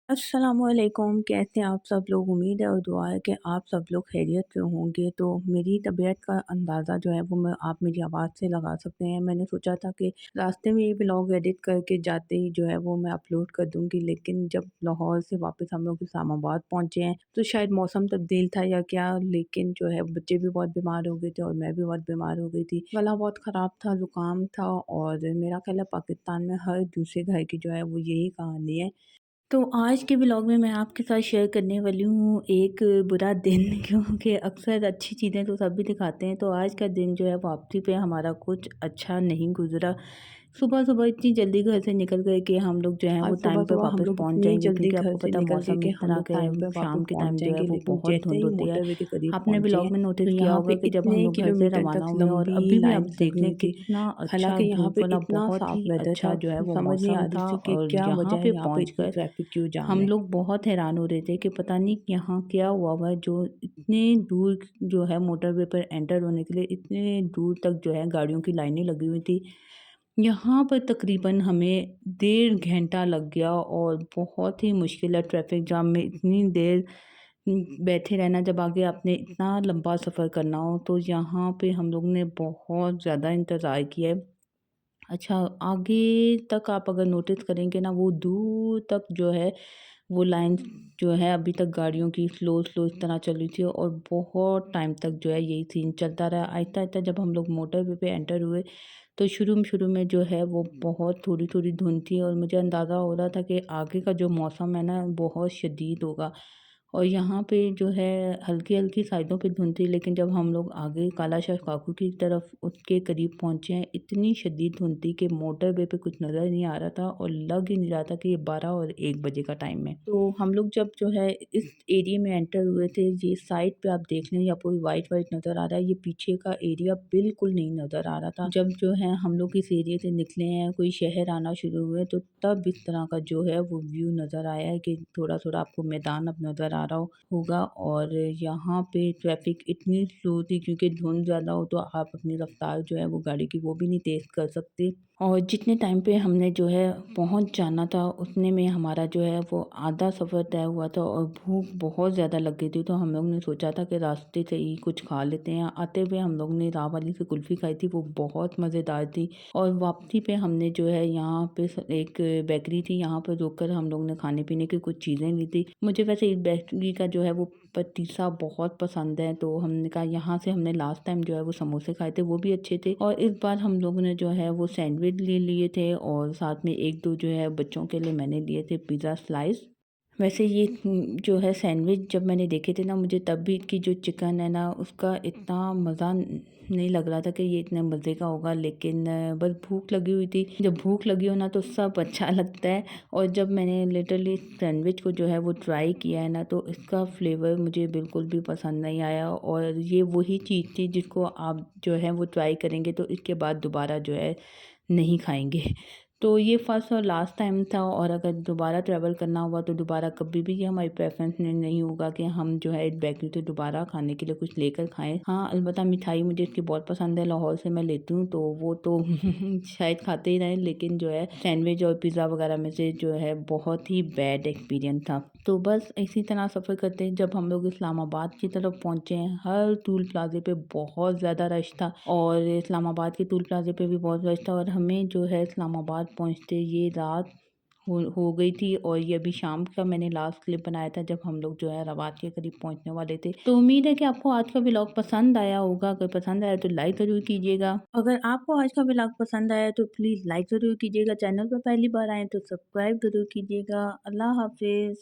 अस्सलामुअलैकुम, कैसे हैं आप सब लोग? उम्मीद है और दुआ है कि आप सब लोग खैरियत से होंगे। तो मेरी तबीयत का अंदाज़ा जो है वो मैं आप मेरी आवाज़ से लगा सकते हैं। मैंने सोचा था कि रास्ते में ये व्लॉग एडिट करके जाते ही जो है वो मैं अपलोड कर दूँगी, लेकिन जब लाहौर से वापस हम लोग इस्लामाबाद पहुँचे हैं तो शायद मौसम तब्दील था या क्या, लेकिन जो है बच्चे भी बहुत बीमार हो गए थे और मैं भी बहुत बीमार हो गई थी। गला बहुत ख़राब था, ज़ुकाम था और मेरा ख़्याल है पाकिस्तान में हर दूसरे घर की जो है वो यही कहानी है। तो आज के व्लॉग में मैं आपके साथ शेयर करने वाली हूँ एक बुरा दिन क्योंकि अक्सर अच्छी चीज़ें तो सभी दिखाते हैं। तो आज का दिन जो है वापसी पे हमारा कुछ अच्छा नहीं गुजरा। सुबह-सुबह इतनी जल्दी घर से निकल गए कि हम लोग जो हैं वो आज टाइम पे सुबह-सुबह हम वापस लोग पहुँच इतनी जाएँगे, जल्दी क्योंकि घर आपको से पता है निकल गए मौसम कि इस हम तरह लोग का है, टाइम पे वापस शाम के पहुँच टाइम जो है जाएँगे, वो लेकिन बहुत जैसे धुंध ही होती है। मोटरवे के करीब आपने पहुँचे व्लॉग हैं, में तो नोटिस किया यहाँ पे होगा कि जब हम इतने लोग घर से किलोमीटर रवाना तक हुए और लंबी अभी भी आप लाइन्स देख लगी लें हुई थी। कितना अच्छा हालाँकि यहाँ धूप पे वाला इतना बहुत साफ ही वेदर अच्छा था, जो है वो समझ नहीं मौसम आ रही था। थी कि और क्या यहाँ वजह है, पे यहाँ पे इतनी पहुँचकर ट्रैफिक क्यों जाम हम है। लोग बहुत हैरान हो रहे थे कि पता नहीं यहाँ क्या हुआ हुआ है, जो इतने दूर जो है मोटरवे पर एंटर होने के लिए इतने दूर तक जो है गाड़ियों की लाइनें लगी हुई थी। यहाँ पर तकरीबन हमें डेढ़ घंटा लग गया और बहुत ही मुश्किल है ट्रैफिक जाम में इतनी देर बैठे रहना। जब आगे आपने इतना लंबा सफ़र करना हो तो यहाँ पे हम लोग ने बहुत ज़्यादा इंतज़ार किया है। अच्छा, आगे तक आप अगर नोटिस करेंगे ना, वो दूर तक जो है वो लाइन जो है अभी तक गाड़ियों की स्लो स्लो इस तरह चल रही थी और बहुत टाइम तक जो है यही सीन चलता रहा। आहिस्ता-आहिस्ता जब हम लोग मोटरवे पे एंटर हुए तो शुरू में जो है वो बहुत थोड़ी-थोड़ी धुंध थी और मुझे अंदाज़ा हो रहा था कि आगे का जो मौसम है ना बहुत शदीद होगा। और यहाँ पे जो है हल्की-हल्की साइडों पे धुंध थी, लेकिन जब हम लोग आगे काला शाह काकू की तरफ उसके करीब पहुँचे हैं, इतनी शदीद धुंध थी कि मोटरवे पे कुछ नज़र नहीं आ रहा था और लग ही नहीं रहा था कि ये 12 और 1 बजे का टाइम है। तो हम लोग जब जो है इस एरिया में एंटर हुए थे, ये साइड पे आप देख लें या कोई वाइट-वाइट नज़र आ रहा है, ये पीछे का एरिया बिल्कुल नहीं नज़र आ रहा था। जब जो है हम लोग इस एरिया से निकले हैं, कोई शहर आना शुरू हुए, तो तब इस तरह का जो है वो व्यू नज़र आया है कि थोड़ा-थोड़ा आपको मैदान अब नज़र आ रहा होगा। और यहाँ पे ट्रैफिक इतनी स्लो थी क्योंकि धुंध ज़्यादा हो तो आप अपनी रफ्तार जो है वो गाड़ी की वो भी नहीं तेज़ कर सकते। और जितने टाइम पे हमने जो है पहुँच जाना था उतने में हमारा जो है वो आधा सफ़र तय हुआ था और भूख बहुत ज़्यादा लग गई थी। तो हम लोग ने सोचा था कि रास्ते से ही कुछ खा लेते हैं। आते हुए हम लोग ने राह वाली से कुल्फ़ी खाई थी, वो बहुत मज़ेदार थी। और वापसी पे हमने जो है यहाँ पे एक बेकरी थी, यहाँ पर रुक कर हम लोग ने खाने पीने की कुछ चीज़ें ली थी। मुझे वैसे इस बेकरी का जो है वो पतीसा बहुत पसंद है, तो हमने कहा यहाँ से हमने लास्ट टाइम जो है वो समोसे खाए थे, वो भी अच्छे थे। और इस बार हम लोगों ने जो है वो सैंडविच ले लिए थे और साथ में 1-2 जो है बच्चों के लिए मैंने लिए थे पिज़्ज़ा स्लाइस। वैसे ये जो है सैंडविच जब मैंने देखे थे ना, मुझे तब भी कि जो चिकन है ना उसका इतना मज़ा नहीं लग रहा था कि ये इतने मज़े का होगा, लेकिन बस भूख लगी हुई थी। जब भूख लगी हो ना तो सब अच्छा लगता है। और जब मैंने लिटरली सैंडविच को जो है वो ट्राई किया है ना, तो इसका फ्लेवर मुझे बिल्कुल भी पसंद नहीं आया। और ये वही चीज़ थी जिसको आप जो है वो ट्राई करेंगे तो इसके बाद दोबारा जो है नहीं खाएँगे। तो ये फर्स्ट और लास्ट टाइम था और अगर दोबारा ट्रैवल करना हुआ तो दोबारा कभी भी ये हमारी प्रेफ़रेंस में नहीं होगा कि हम जो है इस बेकरी से दोबारा खाने के लिए कुछ लेकर खाएँ। हाँ, अलबत्ता मिठाई मुझे इसकी बहुत पसंद है, लाहौर से मैं लेती हूँ तो वो तो शायद खाते ही रहें, लेकिन जो है सैंडविच और पिज़्ज़ा वग़ैरह में से जो है बहुत ही बैड एक्सपीरियंस था। तो बस इसी तरह सफ़र करते जब हम लोग इस्लामाबाद की तरफ पहुँचे हैं, हर टोल प्लाज़े पे बहुत ज़्यादा रश था और इस्लामाबाद के टोल प्लाज़े पे भी बहुत रश था और हमें जो है इस्लामाबाद पहुँचते ये रात हो गई थी। और ये अभी शाम का मैंने लास्ट क्लिप बनाया था जब हम लोग जो है रवात के करीब पहुँचने वाले थे। तो उम्मीद है कि आपको आज का व्लॉग पसंद आया होगा। अगर पसंद आया तो लाइक ज़रूर कीजिएगा। अगर आपको आज का व्लॉग पसंद आया तो प्लीज़ लाइक ज़रूर कीजिएगा। चैनल पर पहली बार आएँ तो सब्सक्राइब ज़रूर कीजिएगा। अल्लाह हाफ़िज़।